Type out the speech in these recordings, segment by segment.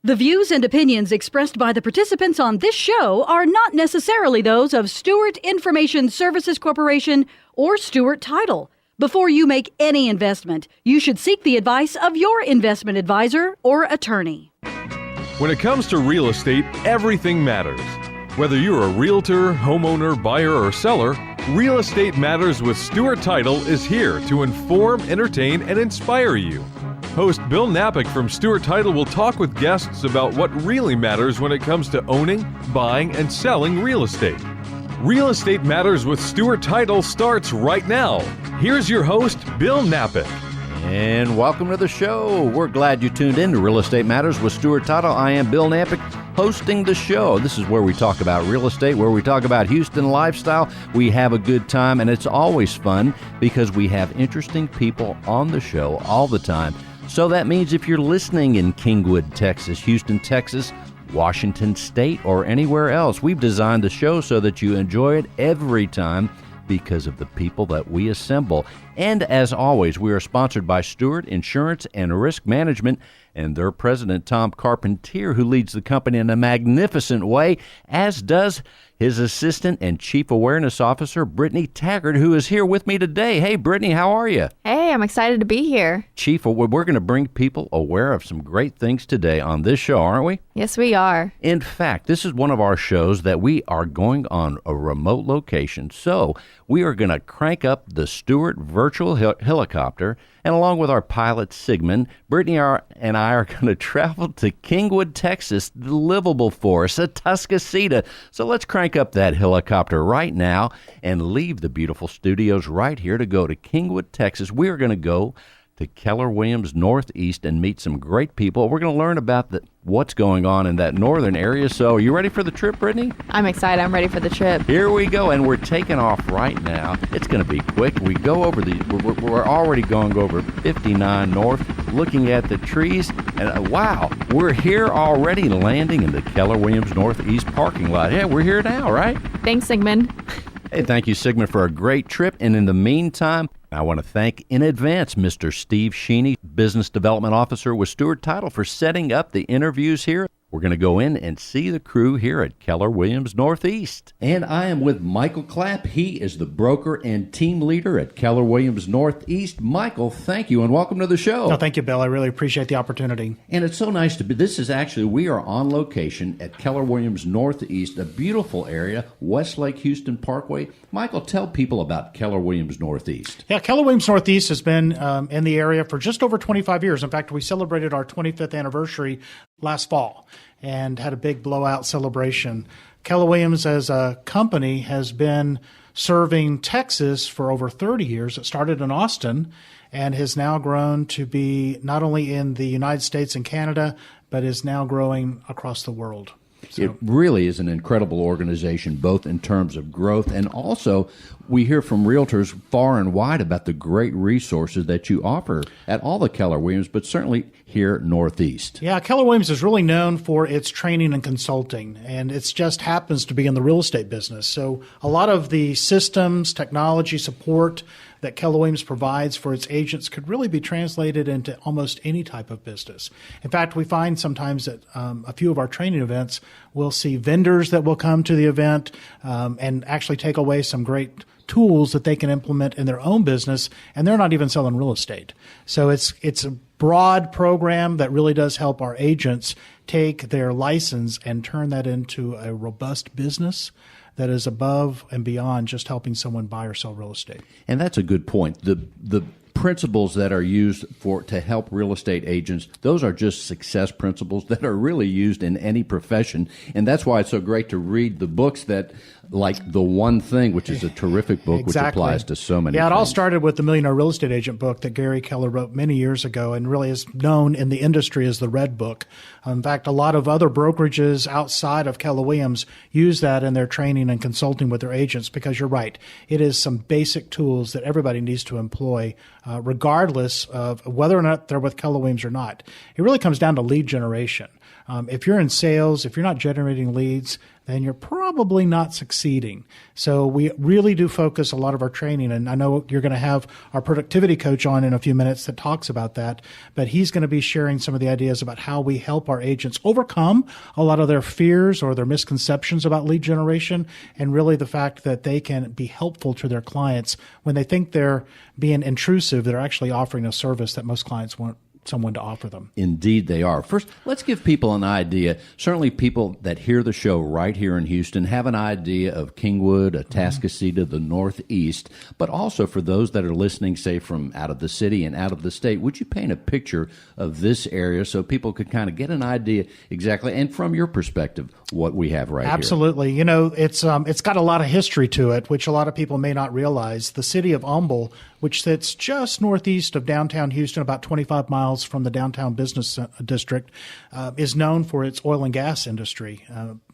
The views and opinions expressed by the participants on this show are not necessarily those of Stewart Information Services Corporation or Stewart Title. Before you make any investment, you should seek the advice of your investment advisor or attorney. When it comes to real estate, everything matters. Whether you're a realtor, homeowner, buyer, or seller, Real Estate Matters with Stewart Title is here to inform, entertain, and inspire you. Host Bill Napick from Stewart Title will talk with guests about what really matters when it comes to owning, buying, and selling real estate. Real Estate Matters with Stewart Title starts right now. Here's your host, Bill Napick. And welcome to the show. We're glad you tuned in to Real Estate Matters with Stewart Title. I am Bill Napick, hosting the show. This is where we talk about real estate, where we talk about Houston lifestyle. We have a good time, and it's always fun because we have interesting people on the show all the time. So that means if you're listening in Kingwood, Texas, Houston, Texas, Washington State, or anywhere else, we've designed the show so that you enjoy it every time because of the people that we assemble. And as always, we are sponsored by Stewart Insurance and Risk Management and their president, Tom Carpentier, who leads the company in a magnificent way, as does his assistant and chief awareness officer, Brittany Taggart, who is here with me today. Hey, Brittany, how are you? Hey, I'm excited to be here. Chief, we're going to bring people aware of some great things today on this show, aren't we? Yes, we are. In fact, this is one of our shows that we are going on a remote location. So we are going to crank up the Stewart virtual helicopter, and along with our pilot, Sigmund, Brittany and I are going to travel to Kingwood, Texas, the livable forest, a Tuscasita. So let's crank up that helicopter right now and leave the beautiful studios right here to go to Kingwood, Texas. We are going to go to Keller Williams Northeast and meet some great people. We're going to learn about what's going on in that northern area. So are you ready for the trip, Brittany? I'm excited. I'm ready for the trip. Here we go, and we're taking off right now. It's going to be quick. We go over we're already going over 59 North, looking at the trees, and wow, we're here already landing in the Keller Williams Northeast parking lot. Yeah, we're here now, right? Thanks, Sigmund. Hey, thank you, Sigmund, for a great trip. And in the meantime, I want to thank in advance Mr. Steve Sheeney, Business Development Officer with Stewart Title, for setting up the interviews here. We're going to go in and see the crew here at Keller Williams Northeast. And I am with Michael Clapp. He is the broker and team leader at Keller Williams Northeast. Michael, thank you and welcome to the show. No, thank you, Bill. I really appreciate the opportunity. And it's so nice to be. We are on location at Keller Williams Northeast, a beautiful area, Westlake Houston Parkway. Michael, tell people about Keller Williams Northeast. Yeah, Keller Williams Northeast has been in the area for just over 25 years. In fact, we celebrated our 25th anniversary last fall and had a big blowout celebration. Keller Williams as a company has been serving Texas for over 30 years. It started in Austin and has now grown to be not only in the United States and Canada, but is now growing across the world. So. It really is an incredible organization, both in terms of growth and also we hear from realtors far and wide about the great resources that you offer at all the Keller Williams, but certainly here Northeast. Yeah, Keller Williams is really known for its training and consulting, and it just happens to be in the real estate business. So a lot of the systems, technology support that Keller Williams provides for its agents could really be translated into almost any type of business. In fact, we find sometimes that a few of our training events, we'll see vendors that will come to the event and actually take away some great tools that they can implement in their own business, and they're not even selling real estate. So it's a broad program that really does help our agents take their license and turn that into a robust business that is above and beyond just helping someone buy or sell real estate. And that's a good point. The principles that are used to help real estate agents, those are just success principles that are really used in any profession. And that's why it's so great to read the books that, like The One Thing, which is a terrific book, Exactly. which applies to so many things. It all things. started with the Millionaire Real Estate Agent book that Gary Keller wrote many years ago and really is known in the industry as the Red Book. In fact, a lot of other brokerages outside of Keller Williams use that in their training and consulting with their agents because you're right. It is some basic tools that everybody needs to employ regardless of whether or not they're with Keller Williams or not. It really comes down to lead generation. If you're in sales, if you're not generating leads, then you're probably not succeeding. So we really do focus a lot of our training, and I know you're going to have our productivity coach on in a few minutes that talks about that, but he's going to be sharing some of the ideas about how we help our agents overcome a lot of their fears or their misconceptions about lead generation, and really the fact that they can be helpful to their clients when they think they're being intrusive. They're actually offering a service that most clients want someone to offer them. Indeed, they are. First, let's give people an idea. Certainly people that hear the show right here in Houston have an idea of Kingwood, Atascocita, the Northeast, but also for those that are listening, say, from out of the city and out of the state, would you paint a picture of this area so people could kind of get an idea exactly, and from your perspective, what we have right here? Absolutely. You know, it's got a lot of history to it, which a lot of people may not realize. The city of Humble, which sits just northeast of downtown Houston, about 25 miles from the downtown business district, is known for its oil and gas industry.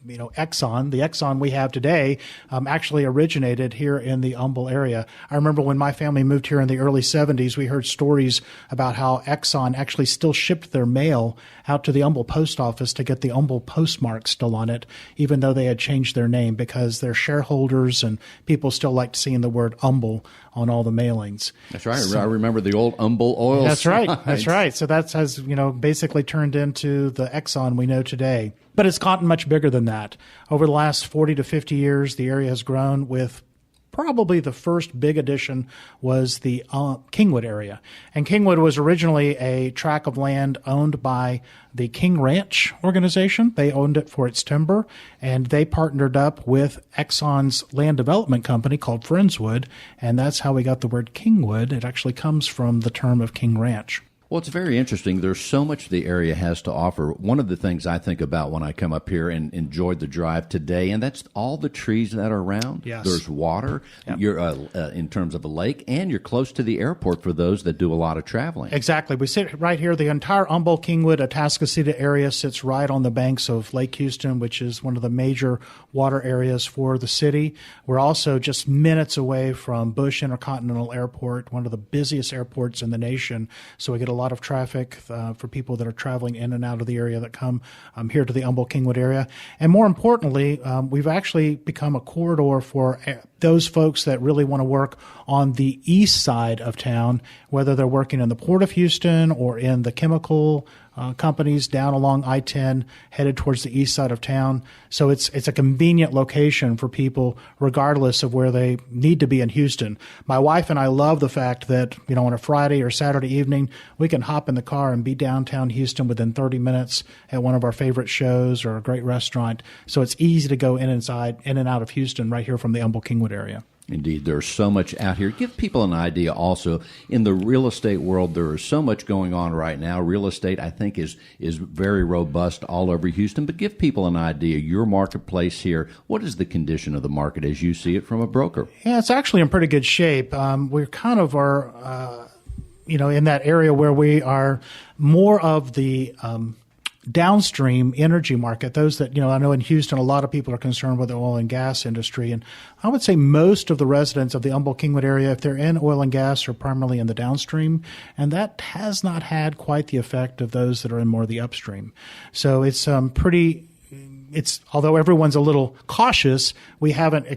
Exxon, the Exxon we have today, actually originated here in the Humble area. I remember when my family moved here in the early 70s, we heard stories about how Exxon actually still shipped their mail out to the Humble post office to get the Humble postmark still on it, even though they had changed their name, because their shareholders and people still liked seeing the word Humble on all the mailings. That's right. So, I remember the old Humble oil. That's signs. right. That's right. So that has, basically turned into the Exxon we know today. But it's gotten much bigger than that. Over the last 40 to 50 years, the area has grown with probably the first big addition was the Kingwood area. And Kingwood was originally a tract of land owned by the King Ranch organization. They owned it for its timber, and they partnered up with Exxon's land development company called Friendswood, and that's how we got the word Kingwood. It actually comes from the term of King Ranch. Well, it's very interesting. There's so much the area has to offer. One of the things I think about when I come up here and enjoyed the drive today, and that's all the trees that are around. Yes. There's water. Yep. You're in terms of a lake, and you're close to the airport for those that do a lot of traveling. Exactly. We sit right here. The entire Humble, Kingwood, Atascocita area sits right on the banks of Lake Houston, which is one of the major water areas for the city. We're also just minutes away from Bush Intercontinental Airport, one of the busiest airports in the nation. So we get a lot of traffic for people that are traveling in and out of the area that come here to the Humble Kingwood area. And more importantly, we've actually become a corridor for those folks that really want to work on the east side of town, whether they're working in the Port of Houston or in the chemical companies down along I-10 headed towards the east side of town. So it's a convenient location for people regardless of where they need to be in Houston. My wife and I love the fact that, on a Friday or Saturday evening, we can hop in the car and be downtown Houston within 30 minutes at one of our favorite shows or a great restaurant. So it's easy to go in and out of Houston right here from the Humble Kingwood area. Indeed, there's so much out here. Give people an idea also. In the real estate world, there is so much going on right now. Real estate, I think, is very robust all over Houston. But give people an idea. Your marketplace here, what is the condition of the market as you see it from a broker? Yeah, it's actually in pretty good shape. We kind of are, in that area where we are more of the downstream energy market. Those that, I know in Houston, a lot of people are concerned with the oil and gas industry. And I would say most of the residents of the Humble Kingwood area, if they're in oil and gas, are primarily in the downstream. And that has not had quite the effect of those that are in more of the upstream. So it's although everyone's a little cautious, we haven't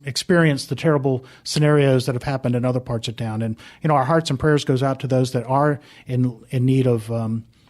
experienced the terrible scenarios that have happened in other parts of town. And, our hearts and prayers goes out to those that are in need of,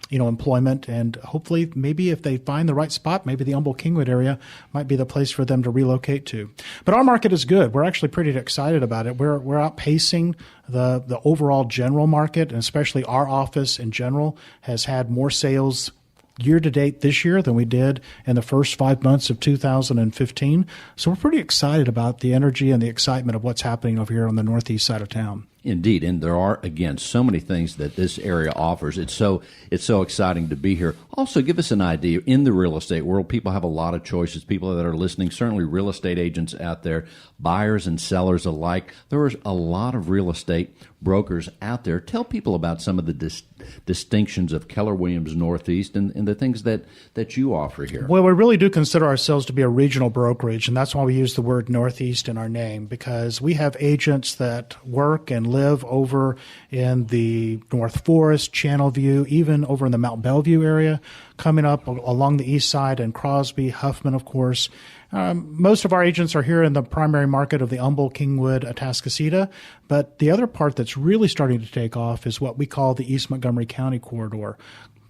employment, and hopefully maybe if they find the right spot, maybe the Humble Kingwood area might be the place for them to relocate to. But our market is good. We're actually pretty excited about it. We're outpacing the overall general market, and especially our office in general has had more sales year to date this year than we did in the first 5 months of 2015. So we're pretty excited about the energy and the excitement of what's happening over here on the northeast side of town. Indeed, and there are, again, so many things that this area offers. It's so exciting to be here. Also, give us an idea. In the real estate world, people have a lot of choices. People that are listening, certainly real estate agents out there, buyers and sellers alike. There is a lot of real estate brokers out there. Tell people about some of the distinctions of Keller Williams Northeast and the things that you offer here. Well, we really do consider ourselves to be a regional brokerage, and that's why we use the word Northeast in our name, because we have agents that work and live over in the North Forest, Channelview, even over in the Mount Bellevue area, coming up along the east side, and Crosby, Huffman, of course. Most of our agents are here in the primary market of the Humble, Kingwood, Atascocita, but the other part that's really starting to take off is what we call the East Montgomery County corridor.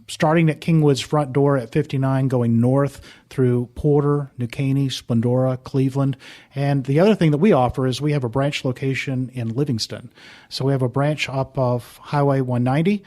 Starting at Kingwood's front door at 59, going north through Porter, New Caney, Splendora, Cleveland. And the other thing that we offer is we have a branch location in Livingston. So we have a branch up of Highway 190,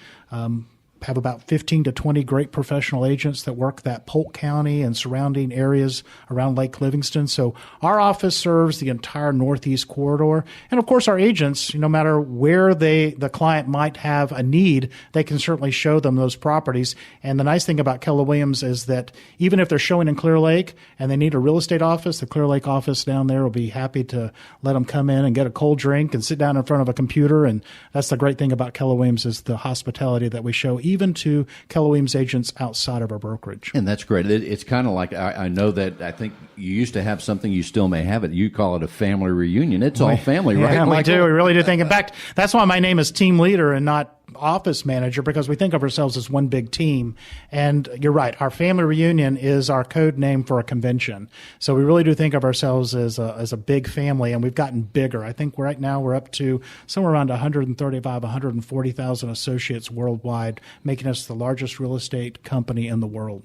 have about 15 to 20 great professional agents that work that Polk County and surrounding areas around Lake Livingston. So our office serves the entire northeast corridor. And of course, our agents, no matter where the client might have a need, they can certainly show them those properties. And the nice thing about Keller Williams is that even if they're showing in Clear Lake and they need a real estate office, the Clear Lake office down there will be happy to let them come in and get a cold drink and sit down in front of a computer. And that's the great thing about Keller Williams, is the hospitality that we show even to Keller Williams agents outside of our brokerage. And that's great. It's kind of like, I know that I think you used to have something, you still may have it. You call it a family reunion. It's all family, right? Yeah, we Michael? do. We really do think. In fact, that's why my name is team leader and not office manager, because we think of ourselves as one big team. And you're right, our family reunion is our code name for a convention. So we really do think of ourselves as a big family, and we've gotten bigger. I think right now we're up to somewhere around 135, 140,000 associates worldwide, making us the largest real estate company in the world.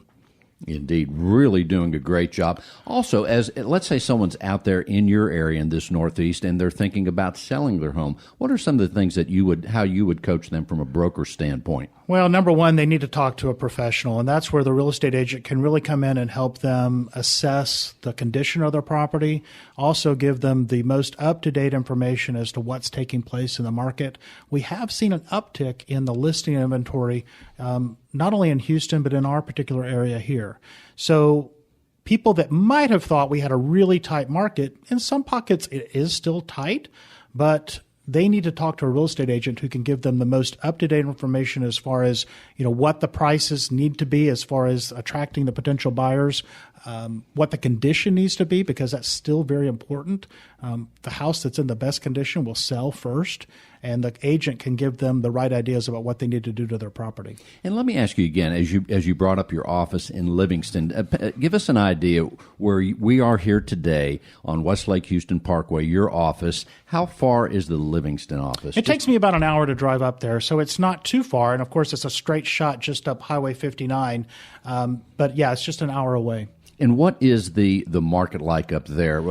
Indeed, really doing a great job. Also, as let's say someone's out there in your area in this Northeast and they're thinking about selling their home, what are some of the things that how you would coach them from a broker standpoint? Well, number one, they need to talk to a professional, and that's where the real estate agent can really come in and help them assess the condition of their property, also give them the most up-to-date information as to what's taking place in the market. We have seen an uptick in the listing inventory, not only in Houston, but in our particular area here. So people that might have thought we had a really tight market, in some pockets it is still tight, but they need to talk to a real estate agent who can give them the most up-to-date information as far as, what the prices need to be as far as attracting the potential buyers, what the condition needs to be, because that's still very important. The house that's in the best condition will sell first, and the agent can give them the right ideas about what they need to do to their property. And let me ask you again, as you brought up your office in Livingston, give us an idea where we are here today on Westlake Houston Parkway, your office. How far is the Livingston office? It takes me about an hour to drive up there, so it's not too far. And of course, it's a straight shot just up Highway 59. But yeah, it's just an hour away. And what is the market like up there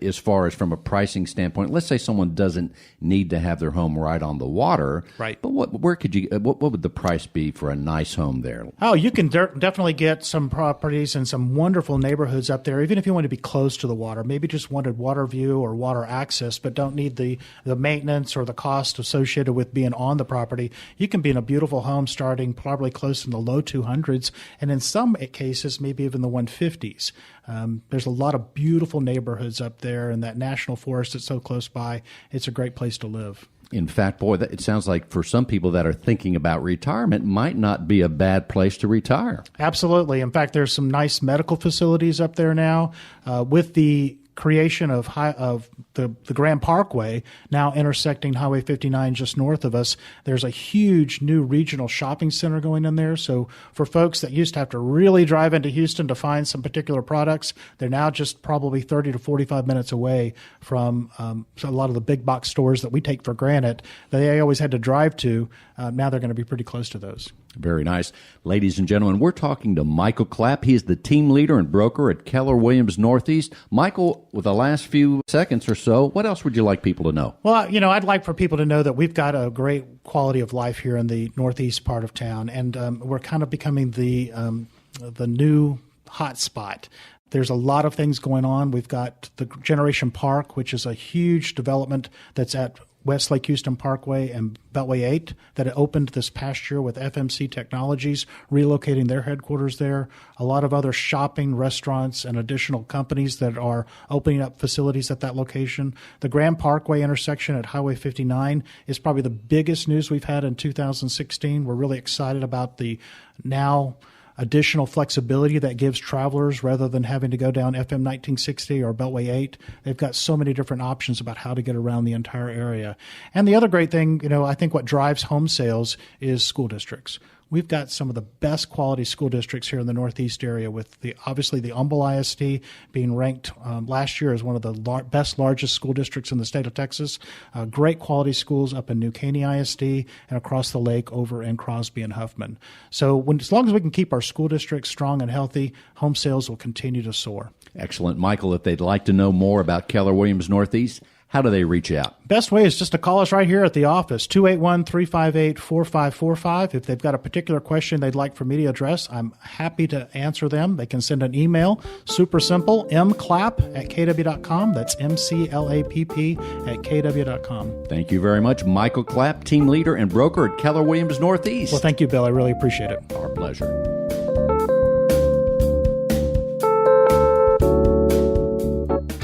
as far as from a pricing standpoint? Let's say someone doesn't need to have their home right on the water, right? But what would the price be for a nice home there? Oh, you can definitely get some properties in some wonderful neighborhoods up there, even if you want to be close to the water. Maybe just wanted water view or water access, but don't need the maintenance or the cost associated with being on the property. You can be in a beautiful home starting probably close in the low 200s, and in some cases, maybe even the 150s. There's a lot of beautiful neighborhoods up there, and that national forest that's so close by, it's a great place to live. In fact, boy, it sounds like for some people that are thinking about retirement, might not be a bad place to retire. Absolutely. In fact, there's some nice medical facilities up there now with the creation of the Grand Parkway, now intersecting Highway 59 just north of us. There's a huge new regional shopping center going in there. So for folks that used to have to really drive into Houston to find some particular products, they're now just probably 30 to 45 minutes away from a lot of the big box stores that we take for granted that they always had to drive to. Now they're going to be pretty close to those. Very nice. Ladies and gentlemen, we're talking to Michael Clapp. He is the team leader and broker at Keller Williams Northeast. Michael, with the last few seconds or so, what else would you like people to know? Well, I'd like for people to know that we've got a great quality of life here in the northeast part of town, and we're kind of becoming the new hot spot. There's a lot of things going on. We've got the Generation Park, which is a huge development that's at Westlake Houston Parkway and Beltway 8 that opened this past year with FMC Technologies relocating their headquarters there. A lot of other shopping, restaurants, and additional companies that are opening up facilities at that location. The Grand Parkway intersection at Highway 59 is probably the biggest news we've had in 2016. We're really excited about the now additional flexibility that gives travelers rather than having to go down FM 1960 or Beltway 8. They've got so many different options about how to get around the entire area. And the other great thing, I think what drives home sales is school districts. We've got some of the best quality school districts here in the Northeast area, with obviously the Humble ISD being ranked last year as one of the best, largest school districts in the state of Texas. Great quality schools up in New Caney ISD and across the lake over in Crosby and Huffman. So as long as we can keep our school districts strong and healthy, home sales will continue to soar. Excellent. Michael, if they'd like to know more about Keller Williams Northeast, how do they reach out? Best way is just to call us right here at the office, 281-358-4545. If they've got a particular question they'd like for me to address, I'm happy to answer them. They can send an email, super simple, mclapp@kw.com. That's MCLAPP@kw.com. Thank you very much, Michael Clapp, team leader and broker at Keller Williams Northeast. Well, thank you, Bill. I really appreciate it. Our pleasure.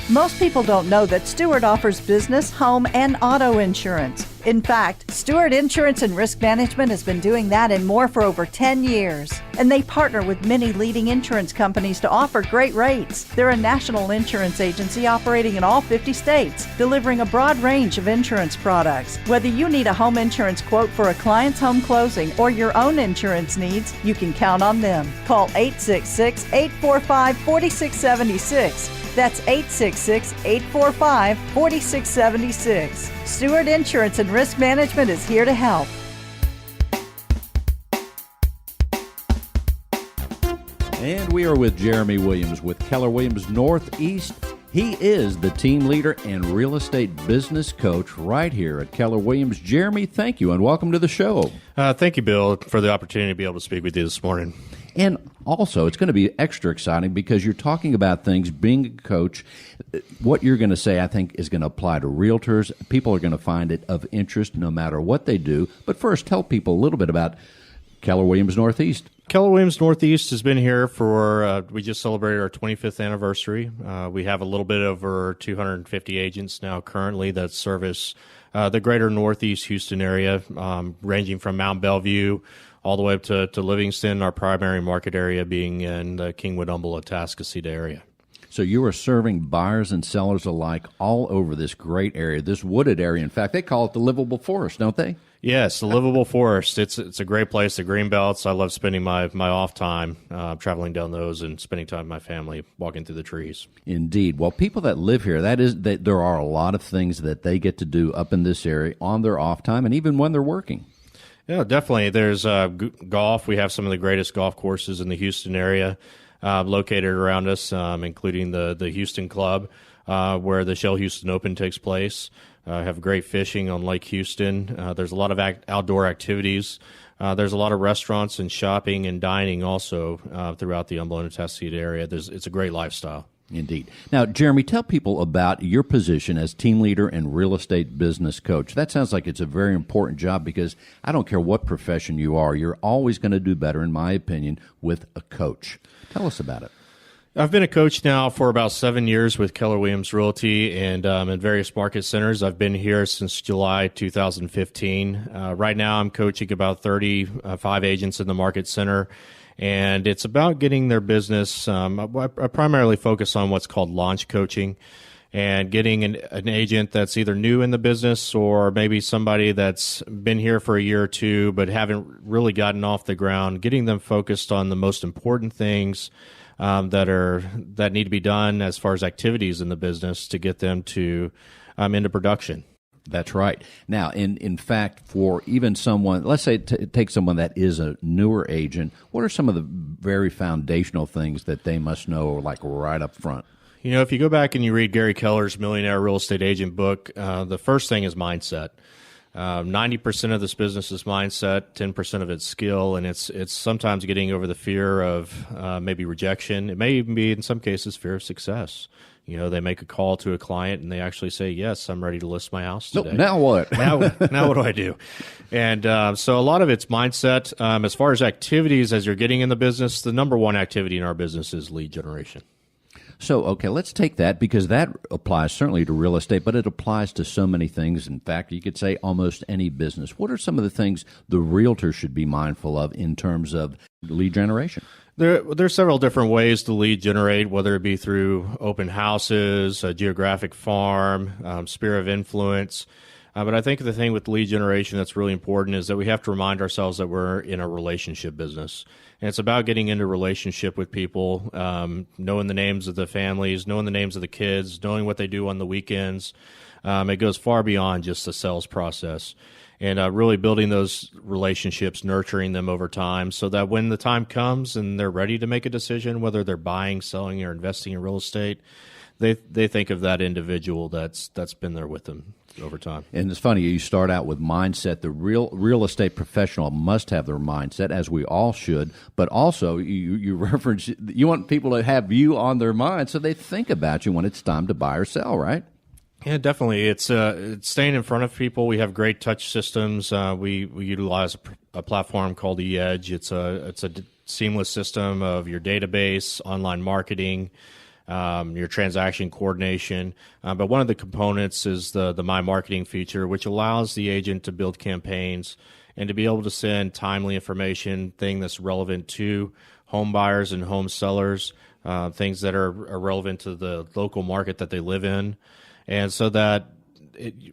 Most people don't know that Stewart offers business, home, and auto insurance. In fact, Stewart Insurance and Risk Management has been doing that and more for over 10 years. And they partner with many leading insurance companies to offer great rates. They're a national insurance agency operating in all 50 states, delivering a broad range of insurance products. Whether you need a home insurance quote for a client's home closing or your own insurance needs, you can count on them. Call 866-845-4676. That's 866-845-4676. Stewart Insurance and Risk Management is here to help. And we are with Jeremy Williams with Keller Williams Northeast. He is the team leader and real estate business coach right here at Keller Williams. Jeremy, thank you and welcome to the show. Thank you, Bill, for the opportunity to be able to speak with you this morning. And also, it's going to be extra exciting because you're talking about things, being a coach. What you're going to say, I think, is going to apply to realtors. People are going to find it of interest no matter what they do. But first, tell people a little bit about Keller Williams Northeast. Keller Williams Northeast has been here for, we just celebrated our 25th anniversary. We have a little bit over 250 agents now currently that service the greater Northeast Houston area, ranging from Mount Bellevue all the way up to Livingston, our primary market area being in the Kingwood, Humble, Atascocita area. So you are serving buyers and sellers alike all over this great area, this wooded area. In fact, they call it the livable forest, don't they? Yes, the livable forest. It's a great place, the green belts. I love spending my off time traveling down those and spending time with my family walking through the trees. Indeed. Well, people that live here, there are a lot of things that they get to do up in this area on their off time and even when they're working. Yeah, definitely. There's golf. We have some of the greatest golf courses in the Houston area located around us, including the Houston Club, where the Shell Houston Open takes place. Have great fishing on Lake Houston. There's a lot of outdoor activities. There's a lot of restaurants and shopping and dining also throughout the Humble and Atascocita area. It's a great lifestyle. Indeed. Now, Jeremy, tell people about your position as team leader and real estate business coach. That sounds like it's a very important job because I don't care what profession you are, you're always going to do better, in my opinion, with a coach. Tell us about it. I've been a coach now for about 7 years with Keller Williams Realty and in various market centers. I've been here since July 2015. Right now I'm coaching about 35 agents in the market center, and it's about getting their business. I primarily focus on what's called launch coaching and getting an agent that's either new in the business or maybe somebody that's been here for a year or two but haven't really gotten off the ground, getting them focused on the most important things that need to be done as far as activities in the business to get them to into production. That's right. Now, in fact, for even someone, let's say take someone that is a newer agent, what are some of the very foundational things that they must know, like right up front? You know, if you go back and you read Gary Keller's Millionaire Real Estate Agent book, the first thing is mindset. 90% of this business is mindset, 10% of it's skill, and it's sometimes getting over the fear of maybe rejection. It may even be, in some cases, fear of success. You know, they make a call to a client and they actually say, yes, I'm ready to list my house today. Nope, now what? now what do I do? And so a lot of it's mindset. As far as activities, as you're getting in the business, the number one activity in our business is lead generation. So, okay, let's take that because that applies certainly to real estate, but it applies to so many things. In fact, you could say almost any business. What are some of the things the realtor should be mindful of in terms of lead generation? There's several different ways to lead generate, whether it be through open houses, a geographic farm, sphere of influence. But I think the thing with lead generation that's really important is that we have to remind ourselves that we're in a relationship business. And it's about getting into relationship with people, knowing the names of the families, knowing the names of the kids, knowing what they do on the weekends. It goes far beyond just the sales process. And really building those relationships, nurturing them over time so that when the time comes and they're ready to make a decision, whether they're buying, selling, or investing in real estate, they think of that individual that's been there with them over time. And it's funny, you start out with mindset. The real estate professional must have their mindset, as we all should, but also you reference, you want people to have you on their mind so they think about you when it's time to buy or sell, right? Yeah, definitely. It's staying in front of people. We have great touch systems. We utilize a platform called eEdge. It's a seamless system of your database, online marketing, your transaction coordination. But one of the components is the My Marketing feature, which allows the agent to build campaigns and to be able to send timely information, thing that's relevant to home buyers and home sellers, things that are relevant to the local market that they live in. And so that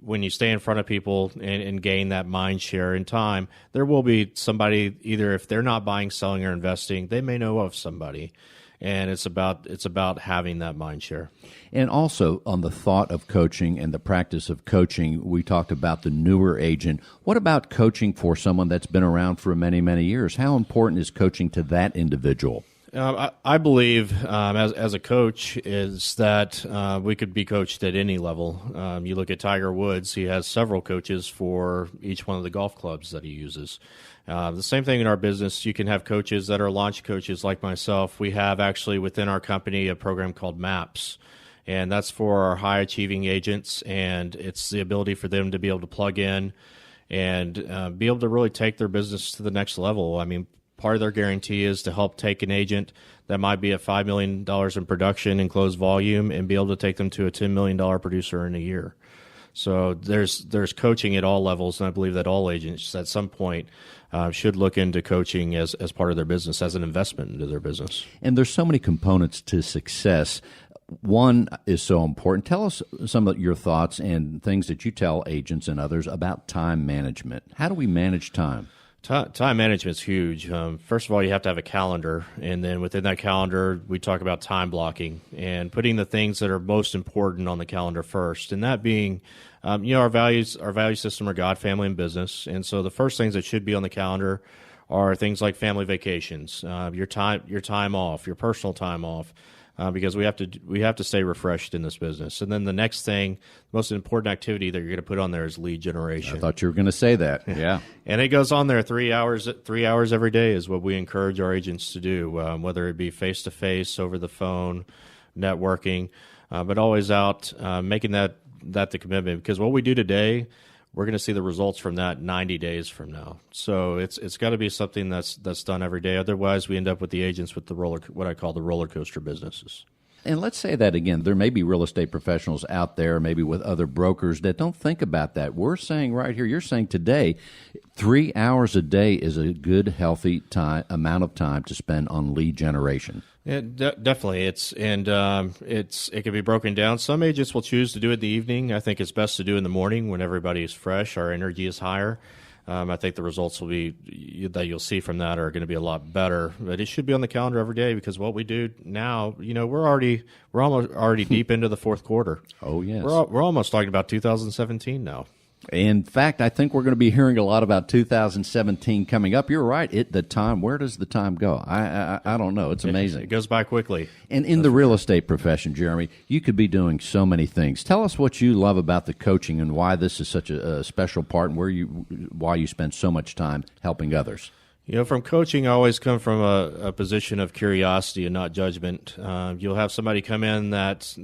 when you stay in front of people and gain that mind share in time, there will be somebody, either if they're not buying, selling, or investing, they may know of somebody. And it's about having that mind share. And also on the thought of coaching and the practice of coaching, we talked about the newer agent. What about coaching for someone that's been around for many, many years? How important is coaching to that individual? I believe as a coach is that we could be coached at any level. You look at Tiger Woods, he has several coaches for each one of the golf clubs that he uses. The same thing in our business. You can have coaches that are launch coaches like myself. We have actually within our company a program called MAPS, and that's for our high-achieving agents, and it's the ability for them to be able to plug in and be able to really take their business to the next level. I mean, part of their guarantee is to help take an agent that might be at $5 million in production and close volume and be able to take them to a $10 million producer in a year. So there's coaching at all levels, and I believe that all agents at some point should look into coaching as part of their business, as an investment into their business. And there's so many components to success. One is so important. Tell us some of your thoughts and things that you tell agents and others about time management. How do we manage time? Time management's huge. First of all, you have to have a calendar, and then within that calendar, we talk about time blocking and putting the things that are most important on the calendar first. And that being, our value system are God, family, and business. And so the first things that should be on the calendar are things like family vacations, your time off, your personal time off. Because we have to stay refreshed in this business. And then the next thing, most important activity that you're going to put on there is lead generation. I thought you were going to say that. Yeah. And it goes on there 3 hours every day is what we encourage our agents to do, whether it be face-to-face, over the phone, networking, but always out making that the commitment. Because what we do today, we're going to see the results from that 90 days from now. So it's got to be something that's done every day. Otherwise, we end up with the agents with what I call the roller coaster businesses. And let's say that again, there may be real estate professionals out there, maybe with other brokers, that don't think about that. We're saying right here, you're saying today, 3 hours a day is a good, healthy amount of time to spend on lead generation. Yeah, definitely. It can be broken down. Some agents will choose to do it in the evening. I think it's best to do in the morning when everybody is fresh, our energy is higher. I think the results that you'll see from that are going to be a lot better. But it should be on the calendar every day, because what we do now, we're already deep into the fourth quarter. Oh yes, we're almost talking about 2017 now. In fact, I think we're going to be hearing a lot about 2017 coming up. You're right. Where does the time go? I don't know. It's amazing. It goes by quickly. And in the real estate profession, Jeremy, you could be doing so many things. Tell us what you love about the coaching and why this is such a special part, and why you spend so much time helping others. From coaching, I always come from a position of curiosity and not judgment. You'll have somebody come in that's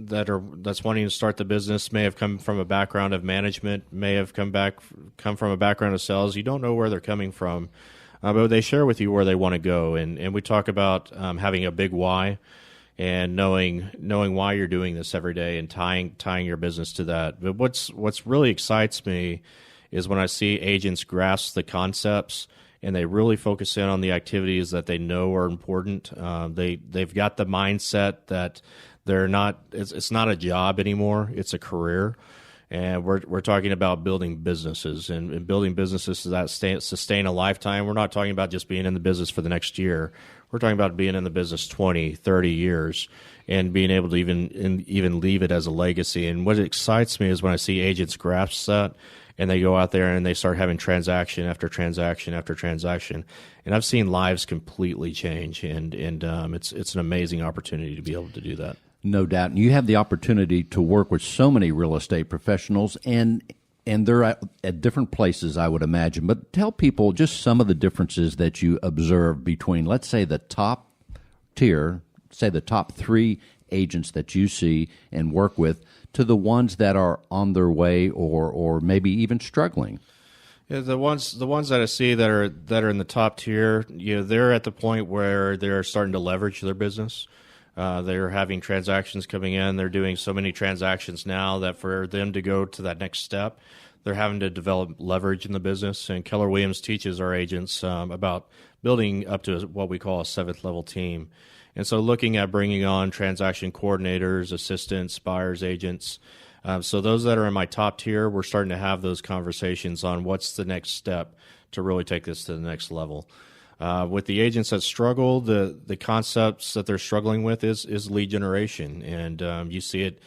wanting to start the business, may have come from a background of management, may have come from a background of sales. You don't know where they're coming from, but they share with you where they want to go. And we talk about having a big why. and knowing why you're doing this every day and tying your business to that. But what's really excites me is when I see agents grasp the concepts and they really focus in on the activities that they know are important. They've got the mindset that they're not. It's not a job anymore. It's a career. And we're talking about building businesses and building businesses that sustain a lifetime. We're not talking about just being in the business for the next year. We're talking about being in the business 20, 30 years and being able to even leave it as a legacy. And what excites me is when I see agents grasp that and they go out there and they start having transaction after transaction after transaction. And I've seen lives completely change, and it's an amazing opportunity to be able to do that. No doubt. And you have the opportunity to work with so many real estate professionals, and they're at different places, I would imagine. But tell people just some of the differences that you observe between, let's say, the top tier, say the top 3 agents that you see and work with, to the ones that are on their way or maybe even struggling. Yeah, the ones that I see that are in the top tier, they're at the point where they're starting to leverage their business. They're having transactions coming in. They're doing so many transactions now that for them to go to that next step, they're having to develop leverage in the business. And Keller Williams teaches our agents about building up to what we call a 7th level team. And so looking at bringing on transaction coordinators, assistants, buyers, agents. So those that are in my top tier, we're starting to have those conversations on what's the next step to really take this to the next level. With the agents that struggle, the concepts that they're struggling with is lead generation, and you see it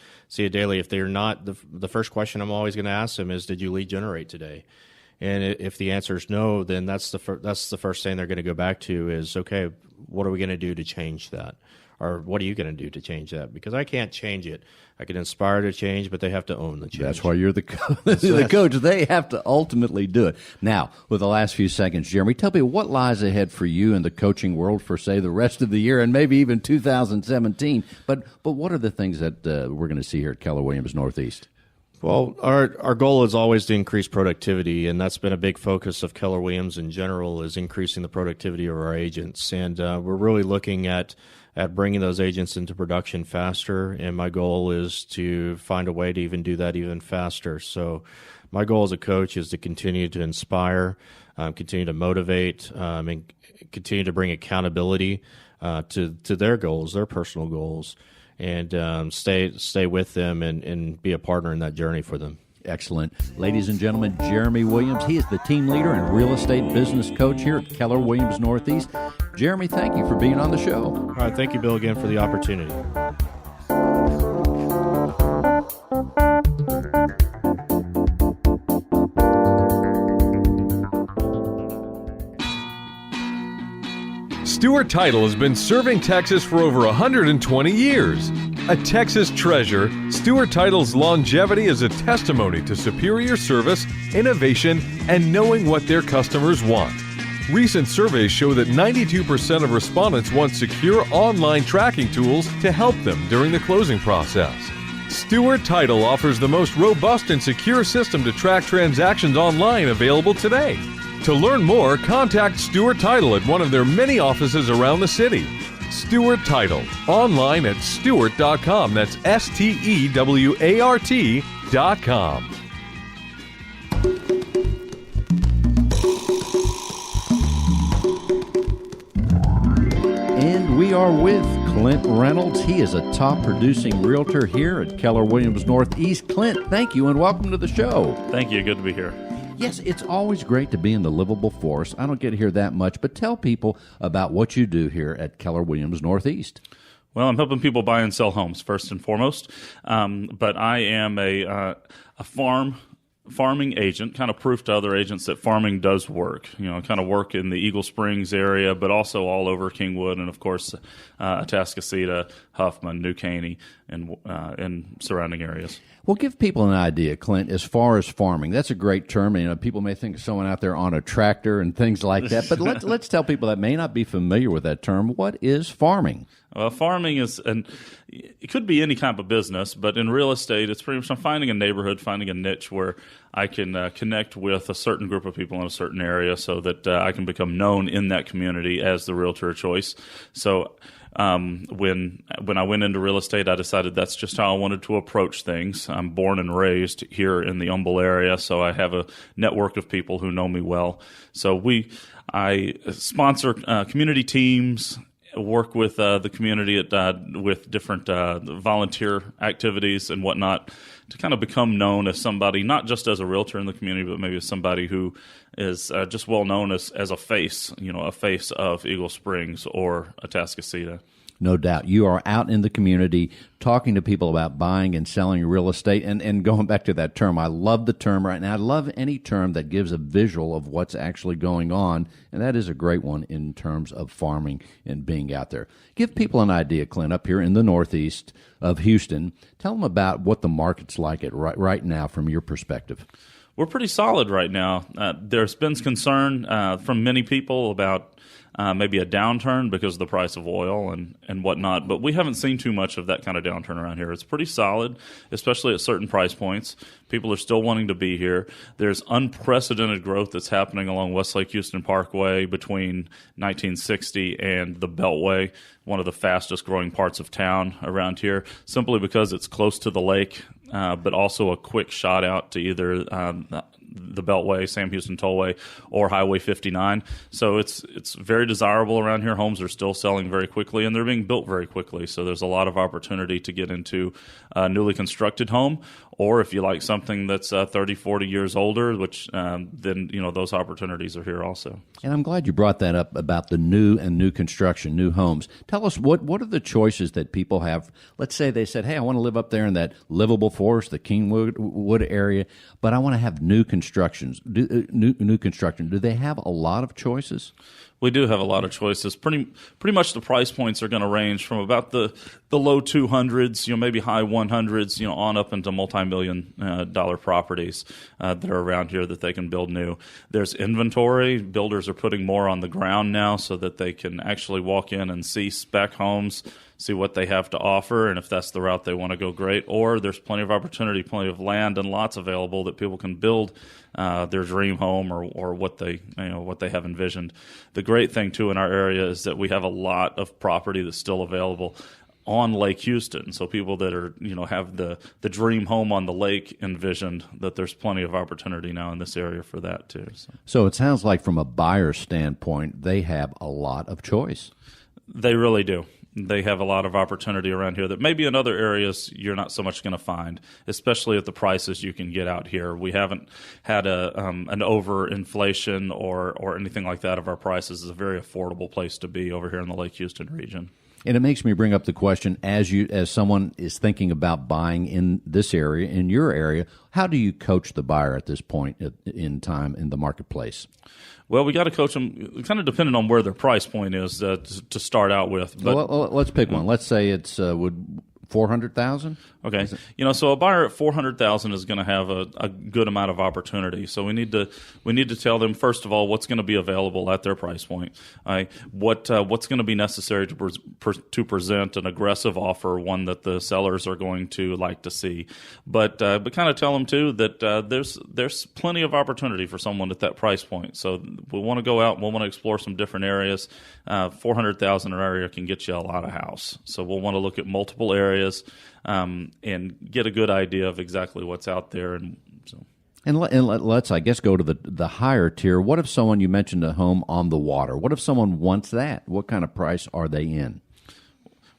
daily. If they're not, the first question I'm always going to ask them is, "Did you lead generate today?" And if the answer is no, then that's the first thing they're going to go back to is, okay, what are we going to do to change that? Or what are you going to do to change that? Because I can't change it. I can inspire to change, but they have to own the change. That's why you're the coach. They have to ultimately do it. Now, with the last few seconds, Jeremy, tell me what lies ahead for you in the coaching world for, say, the rest of the year and maybe even 2017. But what are the things that we're going to see here at Keller Williams Northeast? Well, our goal is always to increase productivity, and that's been a big focus of Keller Williams in general, is increasing the productivity of our agents. And we're really looking at bringing those agents into production faster, and my goal is to find a way to even do that even faster. So my goal as a coach is to continue to inspire, continue to motivate, and continue to bring accountability to their goals, their personal goals, and stay with them and be a partner in that journey for them. Excellent. Ladies and gentlemen, Jeremy Williams. He is the team leader and real estate business coach here at Keller Williams Northeast. Jeremy, thank you for being on the show. All right. Thank you, Bill, again for the opportunity. Stewart Title has been serving Texas for over 120 years. A Texas treasure, Stewart Title's longevity is a testimony to superior service, innovation, and knowing what their customers want. Recent surveys show that 92% of respondents want secure online tracking tools to help them during the closing process. Stewart Title offers the most robust and secure system to track transactions online available today. To learn more, contact Stewart Title at one of their many offices around the city. Stewart Title, online at Stewart.com. That's STEWART.com. And we are with Clint Reynolds. He is a top producing realtor here at Keller Williams Northeast. Clint, thank you and welcome to the show. Thank you. Good to be here. Yes, it's always great to be in the livable forest. I don't get to hear that much, but tell people about what you do here at Keller Williams Northeast. Well, I'm helping people buy and sell homes first and foremost, but I am a farming agent, kind of proof to other agents that farming does work. You know, kind of work in the Eagle Springs area, but also all over Kingwood and, of course, Atascocita, Huffman, New Caney, and surrounding areas. Well, give people an idea, Clint, as far as farming. That's a great term. You know, people may think of someone out there on a tractor and things like that, but let's tell people that may not be familiar with that term. What is farming? Well, farming it could be any type of business, but in real estate, it's pretty much I'm finding a neighborhood, finding a niche where I can connect with a certain group of people in a certain area so that I can become known in that community as the realtor of choice. So when I went into real estate, I decided that's just how I wanted to approach things. I'm born and raised here in the Humble area, so I have a network of people who know me well. So I sponsor community teams, work with the community with different volunteer activities and whatnot to kind of become known as somebody, not just as a realtor in the community, but maybe as somebody who is just well known as a face of Eagle Springs or Atascocita. No doubt. You are out in the community talking to people about buying and selling real estate. And going back to that term, I love the term right now. I love any term that gives a visual of what's actually going on. And that is a great one in terms of farming and being out there. Give people an idea, Clint, up here in the northeast of Houston. Tell them about what the market's like right now from your perspective. We're pretty solid right now. There's been concern from many people about maybe a downturn because of the price of oil and whatnot, but we haven't seen too much of that kind of downturn around here. It's pretty solid, especially at certain price points. People are still wanting to be here. There's unprecedented growth that's happening along Westlake Houston Parkway between 1960 and the Beltway, one of the fastest growing parts of town around here, simply because it's close to the lake, but also a quick shot out to either the Beltway, Sam Houston Tollway, or Highway 59. So it's very desirable around here. Homes are still selling very quickly, and they're being built very quickly. So there's a lot of opportunity to get into a newly constructed home, or if you like something that's 30, 40 years older, which then those opportunities are here also. And I'm glad you brought that up about the new construction, new homes. Tell us what are the choices that people have? Let's say they said, hey, I want to live up there in that livable forest, the Kingwood area, but I want to have new construction. New construction. Do they have a lot of choices? We do have a lot of choices. Pretty much the price points are going to range from about the low 200s, maybe high 100s, on up into multi-million dollar properties that are around here that they can build new. There's inventory. Builders are putting more on the ground now so that they can actually walk in and see spec homes, see what they have to offer, and if that's the route they want to go, great. Or there's plenty of opportunity, plenty of land and lots available that people can build their dream home or what they have envisioned. The great thing too in our area is that we have a lot of property that's still available on Lake Houston. So people that are have the dream home on the lake envisioned, that there's plenty of opportunity now in this area for that too. So it sounds like from a buyer standpoint, they have a lot of choice. They really do. They have a lot of opportunity around here that maybe in other areas you're not so much going to find, especially at the prices you can get out here. We haven't had an overinflation or anything like that of our prices. It's a very affordable place to be over here in the Lake Houston region. And it makes me bring up the question, as someone is thinking about buying in this area, in your area, how do you coach the buyer at this point in time in the marketplace? Well, we got to coach them kind of depending on where their price point is to start out with. But well, let's pick one. Let's say it's $400,000. Okay, so a buyer at $400,000 is going to have a good amount of opportunity. So we need to tell them first of all what's going to be available at their price point. What's going to be necessary to present an aggressive offer, one that the sellers are going to like to see. But kind of tell them too that there's plenty of opportunity for someone at that price point. So we want to go out and we'll want to explore some different areas. $400,000 an area can get you a lot of house. So we'll want to look at multiple areas. And get a good idea of exactly what's out there. And let's, I guess, go to the higher tier. What if someone, you mentioned a home on the water, what if someone wants that? What kind of price are they in?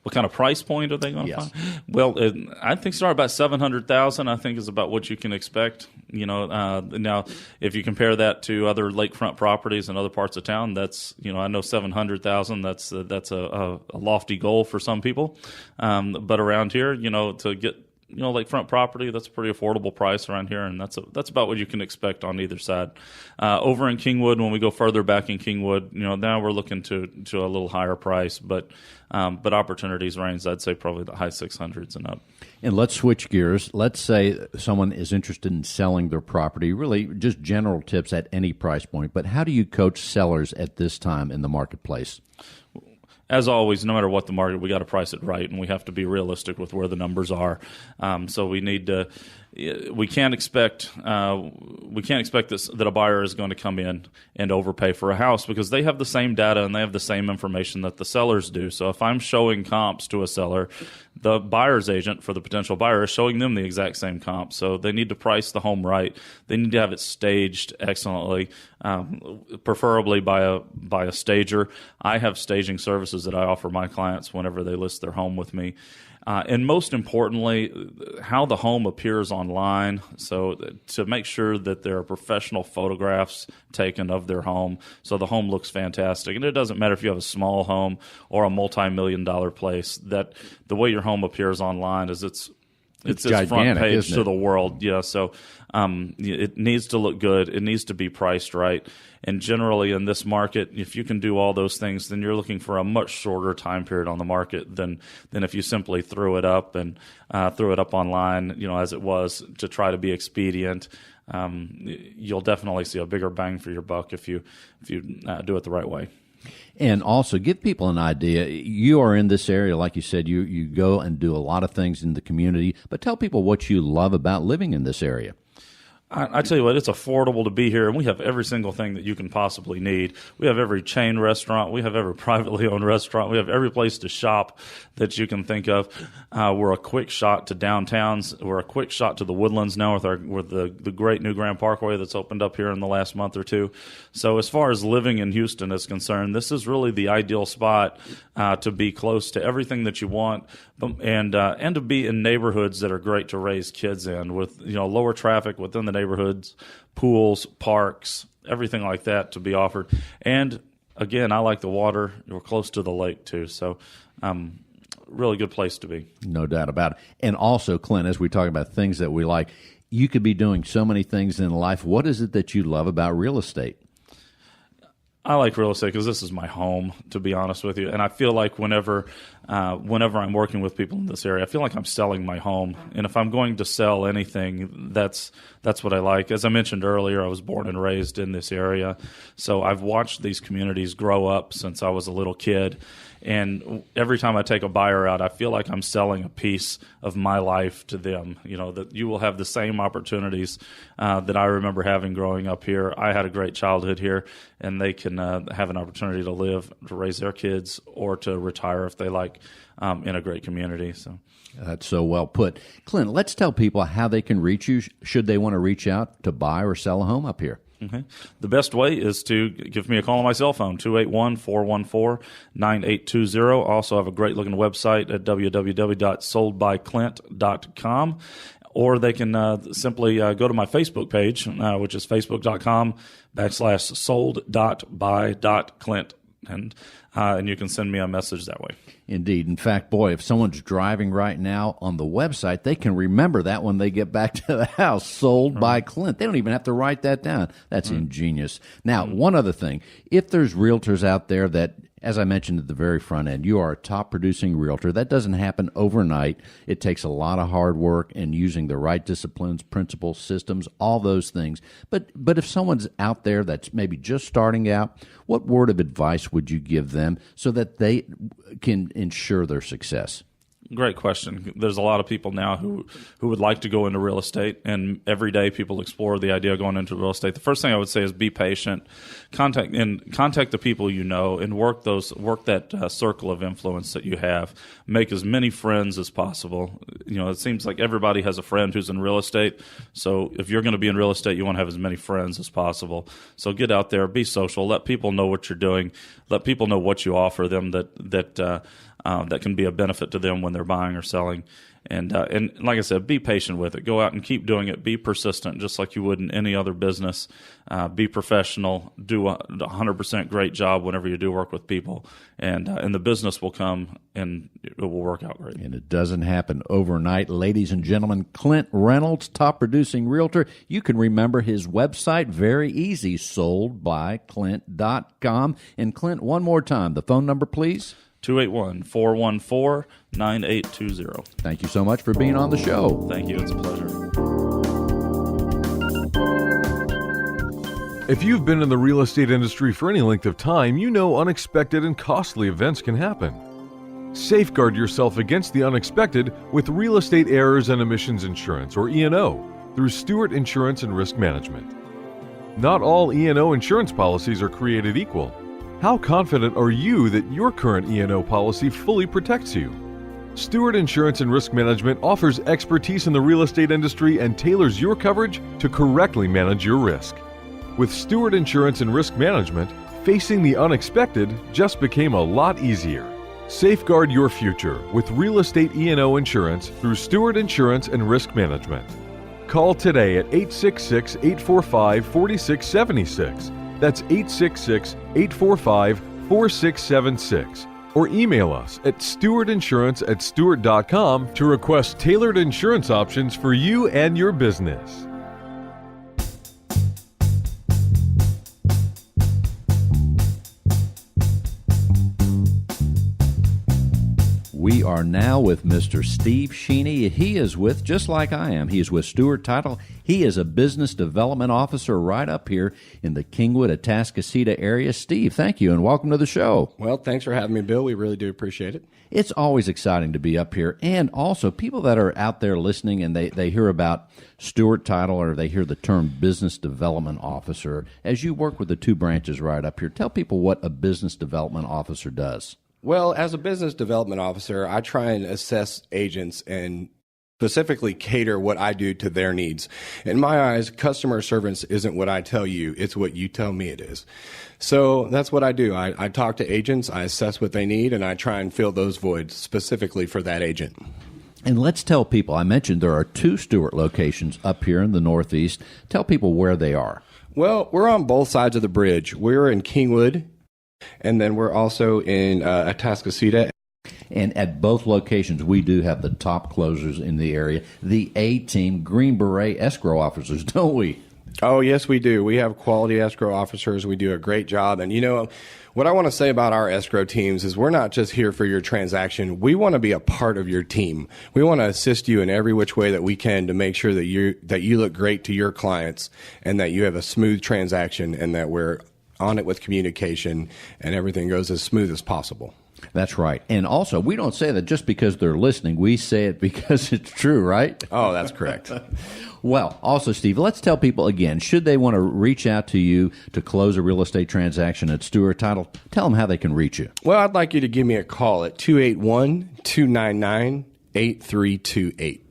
What kind of price point are they going to find? Well, I think start about $700,000. I think is about what you can expect. Now if you compare that to other lakefront properties in other parts of town, that's I know $700,000. That's a lofty goal for some people, but around here, to get lakefront property, that's a pretty affordable price around here, and that's about what you can expect on either side. Over in Kingwood, when we go further back in Kingwood, now we're looking to a little higher price, but opportunities range, I'd say probably the high 600s and up. And let's switch gears. Let's say someone is interested in selling their property, really just general tips at any price point, but how do you coach sellers at this time in the marketplace? as always, no matter what the market, we got to price it right, and we have to be realistic with where the numbers are. So we need to. We can't expect this, that a buyer is going to come in and overpay for a house, because they have the same data and they have the same information that the sellers do. So if I'm showing comps to a seller, the buyer's agent for the potential buyer is showing them the exact same comps. So they need to price the home right. They need to have it staged excellently, preferably by a stager. I have staging services that I offer my clients whenever they list their home with me. And most importantly, how the home appears online. So to make sure that there are professional photographs taken of their home, so the home looks fantastic. And it doesn't matter if you have a small home or a multi-million-dollar place, that the way your home appears online is it's its front page to the world. Yeah, so it needs to look good. It needs to be priced right. And generally in this market, if you can do all those things, then you're looking for a much shorter time period on the market than if you simply threw it up online, as it was to try to be expedient. You'll definitely see a bigger bang for your buck if you do it the right way. And also give people an idea. You are in this area, like you said, you go and do a lot of things in the community, but tell people what you love about living in this area. I tell you what, it's affordable to be here, and we have every single thing that you can possibly need. We have every chain restaurant. We have every privately owned restaurant. We have every place to shop that you can think of. We're a quick shot to downtowns. We're a quick shot to the Woodlands now with the great new Grand Parkway that's opened up here in the last month or two. So as far as living in Houston is concerned, this is really the ideal spot to be close to everything that you want, and to be in neighborhoods that are great to raise kids in, with lower traffic within the neighborhoods, pools, parks, everything like that to be offered. And again, I like the water. We're close to the lake too, so really good place to be. No doubt about it. And also, Clint, as we talk about things that we like, you could be doing so many things in life. What is it that you love about real estate? I like real estate because this is my home, to be honest with you. And I feel like whenever I'm working with people in this area, I feel like I'm selling my home. And if I'm going to sell anything, that's what I like. As I mentioned earlier, I was born and raised in this area. So I've watched these communities grow up since I was a little kid. And every time I take a buyer out, I feel like I'm selling a piece of my life to them. That you will have the same opportunities that I remember having growing up here. I had a great childhood here, and they can have an opportunity to live, to raise their kids, or to retire if they like, in a great community. So that's so well put. Clint, let's tell people how they can reach you should they want to reach out to buy or sell a home up here. Okay. The best way is to give me a call on my cell phone, 281-414-9820. I also have a great-looking website at www.soldbyclint.com. Or they can simply go to my Facebook page, which is facebook.com/sold.by.clint. And you can send me a message that way. Indeed. In fact, boy, if someone's driving right now on the website, they can remember that when they get back to the house, sold by Clint. They don't even have to write that down. That's ingenious. Now, one other thing. If there's realtors out there that, as I mentioned at the very front end, you are a top-producing realtor. That doesn't happen overnight. It takes a lot of hard work and using the right disciplines, principles, systems, all those things. But if someone's out there that's maybe just starting out, what word of advice would you give them so that they can ensure their success? Great question. There's a lot of people now who would like to go into real estate, and every day people explore the idea of going into real estate. The first thing I would say is be patient. Contact the people you know, and work that circle of influence that you have. Make as many friends as possible. It seems like everybody has a friend who's in real estate. So if you're going to be in real estate, you want to have as many friends as possible. So get out there, be social, let people know what you're doing, let people know what you offer them that can be a benefit to them when they're buying or selling. And like I said, be patient with it. Go out and keep doing it. Be persistent, just like you would in any other business. Be professional. Do a 100% great job whenever you do work with people. And the business will come, and it will work out great. And it doesn't happen overnight. Ladies and gentlemen, Clint Reynolds, top-producing realtor. You can remember his website, very easy, soldbyclint.com. And Clint, one more time, the phone number, please. 281-414-9820. Thank you so much for being on the show. Thank you. It's a pleasure. If you've been in the real estate industry for any length of time, you know unexpected and costly events can happen. Safeguard yourself against the unexpected with Real Estate Errors and Omissions Insurance, or E&O, through Stewart Insurance and Risk Management. Not all E&O insurance policies are created equal. How confident are you that your current E&O policy fully protects you? Stewart Insurance and Risk Management offers expertise in the real estate industry and tailors your coverage to correctly manage your risk. With Stewart Insurance and Risk Management, facing the unexpected just became a lot easier. Safeguard your future with real estate E&O insurance through Stewart Insurance and Risk Management. Call today at 866-845-4676. That's 866-845-4676. Or email us at stewartinsurance@stewart.com to request tailored insurance options for you and your business. We are now with Mr. Steve Sheeney. He is with, just like I am, he is with Stewart Title. He is a business development officer right up here in the Kingwood, Atascocita area. Steve, thank you and welcome to the show. Well, thanks for having me, Bill. We really do appreciate it. It's always exciting to be up here. And also, people that are out there listening and they hear about Stewart Title or they hear the term business development officer. As you work with the two branches right up here, tell people what a business development officer does. Well, as a business development officer, I try and assess agents and specifically cater what I do to their needs. In my eyes, customer service isn't what I tell you, it's what you tell me it is. So that's what I do. I talk to agents, I assess what they need, and I try and fill those voids specifically for that agent. And let's tell people, I mentioned there are two Stewart locations up here in the Northeast. Tell people where they are. Well, we're on both sides of the bridge. We're in Kingwood, and then we're also in Atascocita. And at both locations, we do have the top closers in the area, the A-team Green Beret escrow officers, don't we? Oh, yes, we do. We have quality escrow officers. We do a great job. And, you know, what I want to say about our escrow teams is we're not just here for your transaction. We want to be a part of your team. We want to assist you in every which way that we can to make sure that you look great to your clients and that you have a smooth transaction and that we're on it with communication and everything goes as smooth as possible. That's right. And also, we don't say that just because they're listening. We say it because it's true, right? Oh, that's correct. Well, also, Steve, let's tell people again, should they want to reach out to you to close a real estate transaction at Stewart Title, tell them how they can reach you. Well, I'd like you to give me a call at 281-299-8328.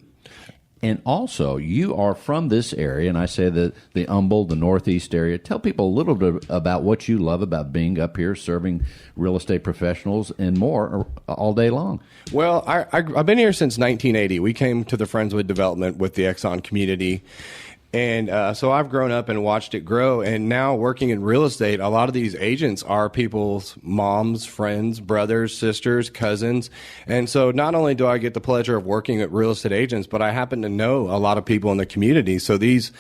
And also, you are from this area, and I say that the Humboldt, the Northeast area. Tell people a little bit about what you love about being up here, serving real estate professionals and more all day long. Well, I've been here since 1980. We came to the Friendswood development with the Exxon community. And so I've grown up and watched it grow. And now working in real estate, a lot of these agents are people's moms, friends, brothers, sisters, cousins. And so not only do I get the pleasure of working with real estate agents, but I happen to know a lot of people in the community. So these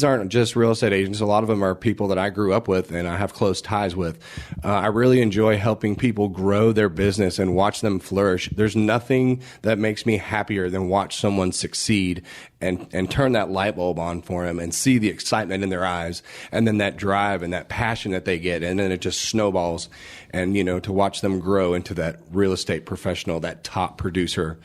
aren't just real estate agents. A lot of them are people that I grew up with and I have close ties with. I really enjoy helping people grow their business and watch them flourish. There's nothing that makes me happier than watch someone succeed and turn that light bulb on for them and see the excitement in their eyes and then that drive and that passion that they get. And then it just snowballs. And, you know, to watch them grow into that real estate professional, that top producer,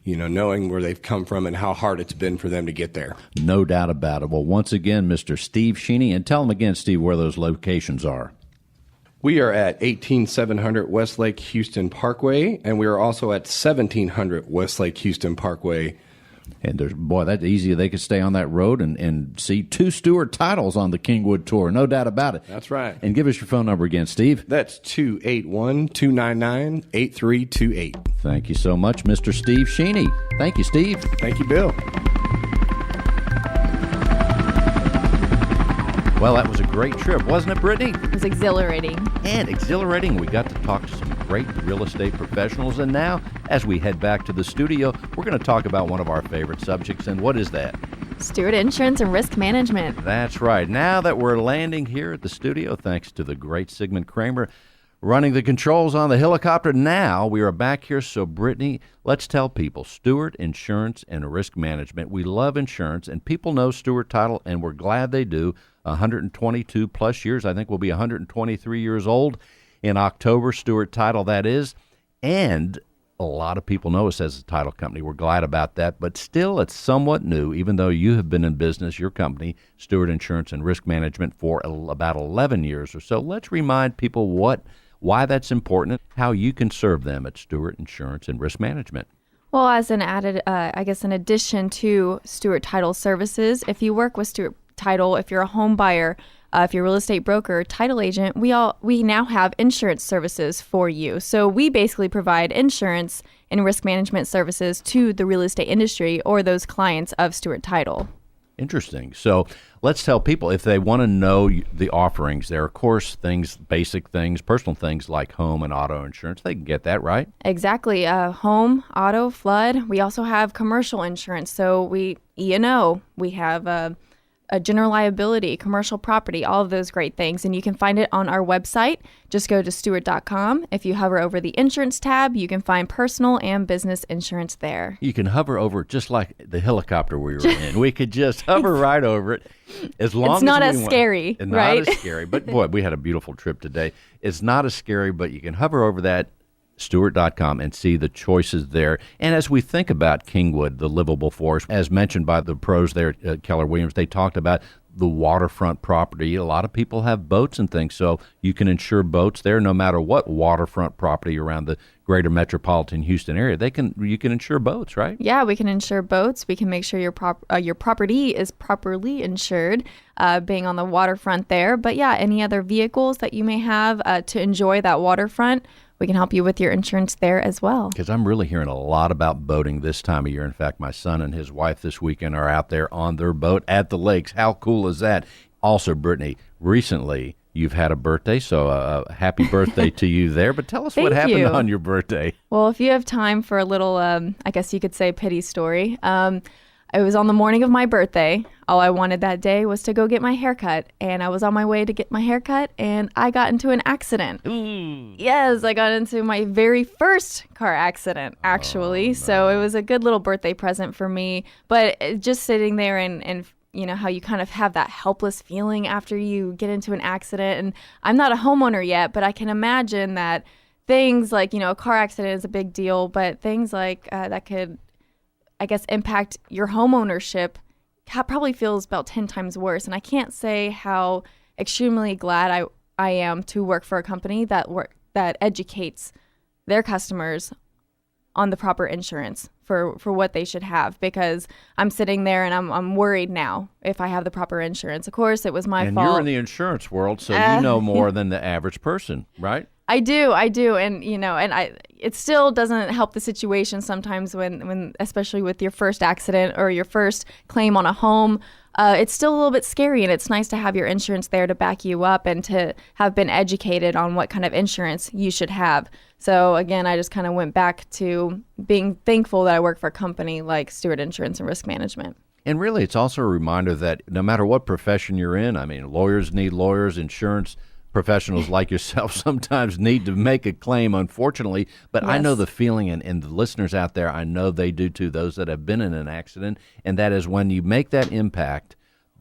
you know, knowing where they've come from and how hard it's been for them to get there. No doubt about it. Well, once again, Mr. Steve Sheeney, and tell them again, Steve, where those locations are. We are at 18700 Westlake Houston Parkway, and we are also at 1700 Westlake Houston Parkway. And there's, boy, that's easy. They could stay on that road and see two Stewart Titles on the Kingwood tour. No doubt about it. That's right. And give us your phone number again, Steve. That's 281-299-8328. Thank you so much, Mr. Steve Sheeney. Thank you, Steve. Thank you, Bill. Well, that was a great trip, wasn't it, Brittany? It was exhilarating. And exhilarating. We got to talk to some great real estate professionals. And now, as we head back to the studio, we're going to talk about one of our favorite subjects. And what is that? Stewart Insurance and Risk Management. That's right. Now that we're landing here at the studio, thanks to the great Sigmund Kramer, running the controls on the helicopter. Now we are back here. So, Brittany, let's tell people Stewart Insurance and Risk Management. We love insurance, and people know Stewart Title, and we're glad they do. 122 plus years. I think we'll be 123 years old in October. Stewart Title, that is. And a lot of people know us as a title company. We're glad about that, but still it's somewhat new, even though you have been in business, your company, Stewart Insurance and Risk Management, for about 11 years or so. Let's remind people why that's important, how you can serve them at Stewart Insurance and Risk Management. Well, as an added, in addition to Stewart Title services, if you work with Stewart Title, if you're a home buyer, if you're a real estate broker, title agent, we now have insurance services for you. So we basically provide insurance and risk management services to the real estate industry or those clients of Stewart Title. Interesting. So let's tell people, if they want to know the offerings, there are, of course, basic things, personal things like home and auto insurance. They can get that, right? Exactly. Home, auto, flood. We also have commercial insurance. So we E&O. We have a general liability, commercial property, all of those great things. And you can find it on our website. Just go to stewart.com. If you hover over the insurance tab, you can find personal and business insurance there. You can hover over it just like the helicopter we were in. We could just hover right over it as long as it's not we as want. scary, It's right? not as scary. But boy, we had a beautiful trip today. It's not as scary, but you can hover over that, Stewart.com, and see the choices there. And as we think about Kingwood, the livable forest, as mentioned by the pros there at Keller Williams, they talked about the waterfront property. A lot of people have boats and things, so you can insure boats there no matter what waterfront property around the greater metropolitan Houston area. You can insure boats, right? Yeah, we can insure boats. We can make sure your property is properly insured, being on the waterfront there. But yeah, any other vehicles that you may have to enjoy that waterfront, we can help you with your insurance there as well. Because I'm really hearing a lot about boating this time of year. In fact, my son and his wife this weekend are out there on their boat at the lakes. How cool is that? Also, Brittany, recently you've had a birthday, so happy birthday to you there. But tell us what happened on your birthday. Well, if you have time for a little, I guess you could say, pity story. It was on the morning of my birthday. All I wanted that day was to go get my hair cut. And I was on my way to get my hair cut, and I got into an accident. Ooh. Yes, I got into my very first car accident, actually. Oh, no. So it was a good little birthday present for me. But just sitting there and you know, how you kind of have that helpless feeling after you get into an accident. And I'm not a homeowner yet, but I can imagine that things like, you know, a car accident is a big deal, but things like that could, I guess, impact your home ownership probably feels about 10 times worse. And I can't say how extremely glad I am to work for a company that educates their customers on the proper insurance for what they should have, because I'm sitting there and I'm worried now if I have the proper insurance. Of course, it was my fault. And you're in the insurance world, so you know more than the average person, right? I do. And, you know, it still doesn't help the situation sometimes when, especially with your first accident or your first claim on a home, it's still a little bit scary, and it's nice to have your insurance there to back you up and to have been educated on what kind of insurance you should have. So again, I just kind of went back to being thankful that I work for a company like Stewart Insurance and Risk Management. And really, it's also a reminder that no matter what profession you're in, I mean, lawyers need lawyers, insurance professionals like yourself sometimes need to make a claim, unfortunately. But yes. I know the feeling, and the listeners out there, I know they do too, those that have been in an accident. And that is when you make that impact,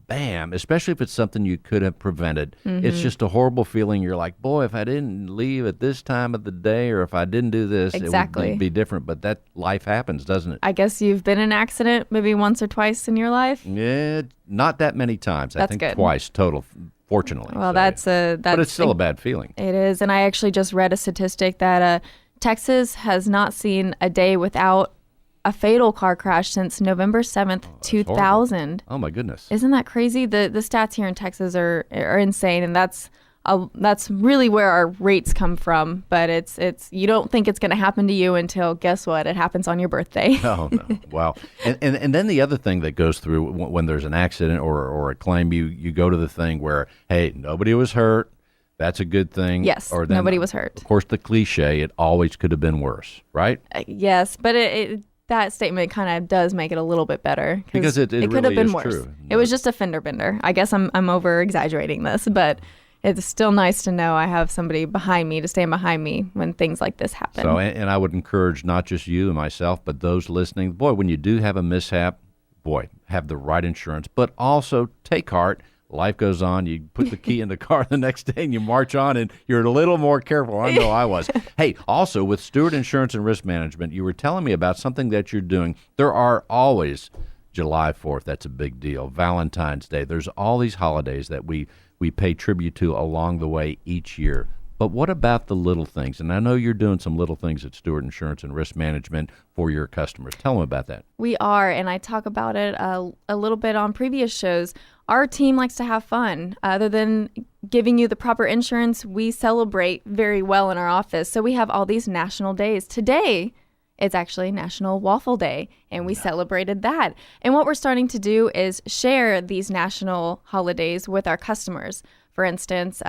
bam, especially if it's something you could have prevented. Mm-hmm. It's just a horrible feeling. You're like, boy, if I didn't leave at this time of the day, or if I didn't do this, exactly. It would be different. But that life happens, doesn't it? I guess you've been in an accident maybe once or twice in your life? Yeah, not that many times. That's I think good. Twice total. Fortunately. Well, so, but it's still a bad feeling. It is. And I actually just read a statistic that Texas has not seen a day without a fatal car crash since November 7th, 2000. Oh, my goodness. Isn't that crazy? The stats here in Texas are insane, and that's really where our rates come from. But it's you don't think it's going to happen to you until, guess what? It happens on your birthday. Oh, no. Wow. And then the other thing that goes through when there's an accident or a claim, you go to the thing where, hey, nobody was hurt. That's a good thing. Yes, or then, nobody was hurt. Of course, the cliche, it always could have been worse, right? Yes, but that statement kind of does make it a little bit better. Because it could really have been is worse. true. It was just a fender bender. I guess I'm over exaggerating this, but it's still nice to know I have somebody behind me to stand behind me when things like this happen. So, and I would encourage not just you and myself, but those listening, boy, when you do have a mishap, have the right insurance, but also take heart. Life goes on. You put the key in the car the next day and you march on, and you're a little more careful. I know I was. Hey, also with Stewart Insurance and Risk Management, you were telling me about something that you're doing. There are always July 4th. That's a big deal. Valentine's Day. There's all these holidays that we pay tribute to along the way each year. But what about the little things? And I know you're doing some little things at Stewart Insurance and Risk Management for your customers. Tell them about that. We are, and I talk about it a little bit on previous shows. Our team likes to have fun. Other than giving you the proper insurance, we celebrate very well in our office. So we have all these national days. Today, it's actually National Waffle Day, and we celebrated that. And what we're starting to do is share these national holidays with our customers. For instance,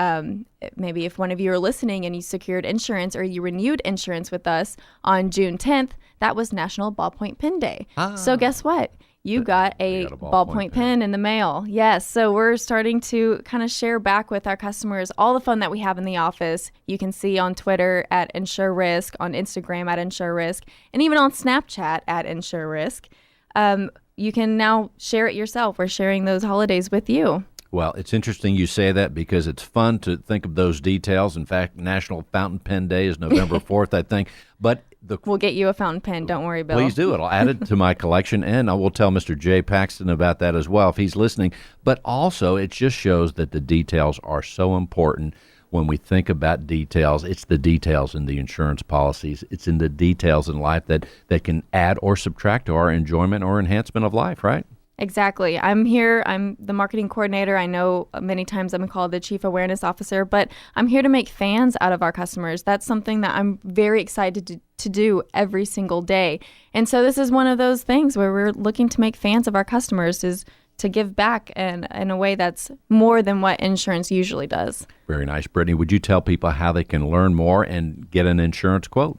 maybe if one of you are listening and you secured insurance or you renewed insurance with us on June 10th, that was National Ballpoint Pen Day. So guess what? You got a ballpoint pen in the mail. Yes. So we're starting to kind of share back with our customers all the fun that we have in the office. You can see on Twitter at Insure Risk, on Instagram at Insure Risk, and even on Snapchat at Insure Risk. You can now share it yourself. We're sharing those holidays with you. Well, it's interesting you say that because it's fun to think of those details. In fact, National Fountain Pen Day is November 4th, I think. But we'll get you a fountain pen. Don't worry, Bill. Please do it. I'll add it to my collection, and I will tell Mr. Jay Paxton about that as well if he's listening. But also, it just shows that the details are so important. When we think about details, it's the details in the insurance policies. It's in the details in life that can add or subtract to our enjoyment or enhancement of life, right? Exactly. I'm here. I'm the marketing coordinator. I know many times I'm called the chief awareness officer, but I'm here to make fans out of our customers. That's something that I'm very excited to do every single day. And so this is one of those things where we're looking to make fans of our customers, is to give back in a way that's more than what insurance usually does. Very nice. Brittany, would you tell people how they can learn more and get an insurance quote?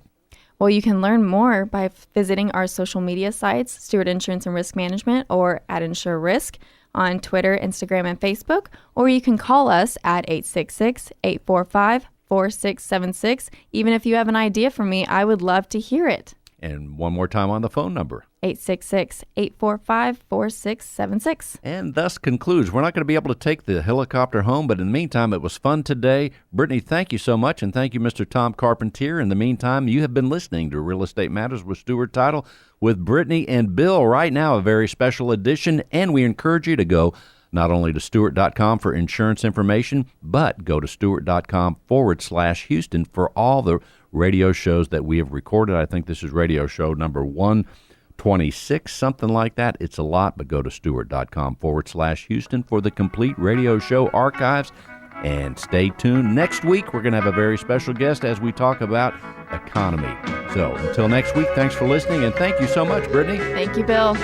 Well, you can learn more by visiting our social media sites, Stewart Insurance and Risk Management, or at Insure Risk on Twitter, Instagram, and Facebook, or you can call us at 866-845-4676. Even if you have an idea for me, I would love to hear it. And one more time on the phone number. 866-845-4676. And thus concludes. We're not going to be able to take the helicopter home, but in the meantime, it was fun today. Brittany, thank you so much, and thank you, Mr. Tom Carpentier. In the meantime, you have been listening to Real Estate Matters with Stewart Title with Brittany and Bill. Right now, a very special edition, and we encourage you to go not only to Stewart.com for insurance information, but go to Stewart.com/Houston for all the radio shows that we have recorded. I think this is radio show number 126, something like that. It's a lot, but go to Stewart.com/Houston for the complete radio show archives. And stay tuned. Next week, we're going to have a very special guest as we talk about economy. So until next week, thanks for listening, and thank you so much, Brittany. Thank you, Bill.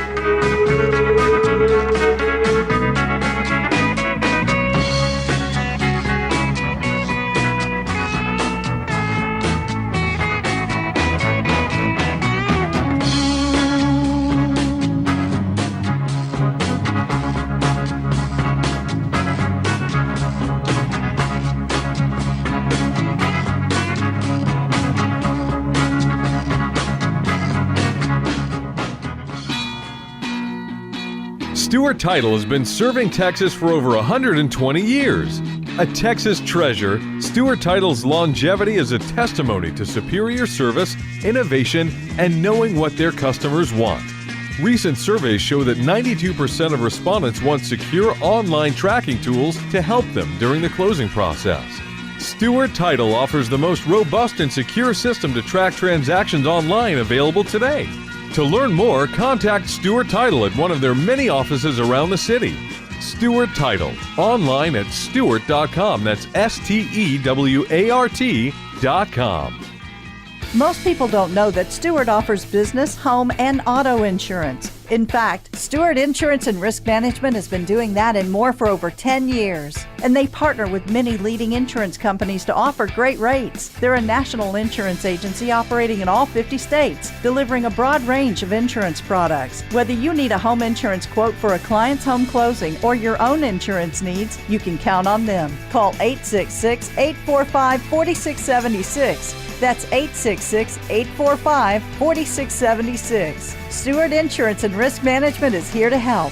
Stewart Title has been serving Texas for over 120 years. A Texas treasure, Stewart Title's longevity is a testimony to superior service, innovation, and knowing what their customers want. Recent surveys show that 92% of respondents want secure online tracking tools to help them during the closing process. Stewart Title offers the most robust and secure system to track transactions online available today. To learn more, contact Stewart Title at one of their many offices around the city. Stewart Title, online at Stewart.com. That's STEWART.com. Most people don't know that Stewart offers business, home, and auto insurance. In fact, Stewart Insurance and Risk Management has been doing that and more for over 10 years. And they partner with many leading insurance companies to offer great rates. They're a national insurance agency operating in all 50 states, delivering a broad range of insurance products. Whether you need a home insurance quote for a client's home closing or your own insurance needs, you can count on them. Call 866-845-4676. That's 866-845-4676. Stewart Insurance and Risk Management is here to help.